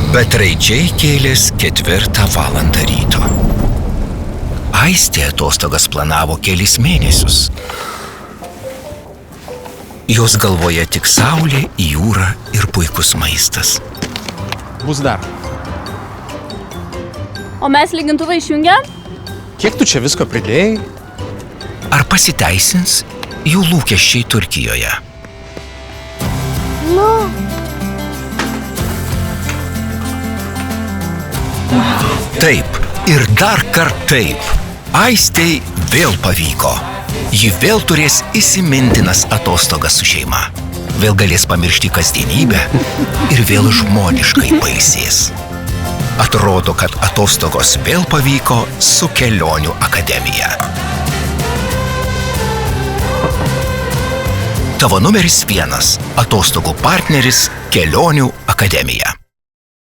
Bet raidžiai kėlės 4 valandą ryto. Aistė atostogas planavo kelis mėnesius. Jos galvoje tik saulė, jūra ir puikus maistas. Bus dar. O mes lygintuvą išjungiam? Kiek tu čia visko pridėjai? Ar pasiteisins jų lūkesčiai Turkijoje? Nu. Taip ir dar kart taip. Aistei vėl pavyko. Ji vėl turės įsimintinas atostogas su šeima. Vėl galės pamiršti kasdienybę ir vėl žmoniškai pailsės. Atrodo, kad atostogos vėl pavyko su Kelionių akademija. Tavo numeris 1 atostogų partneris Kelionių akademija.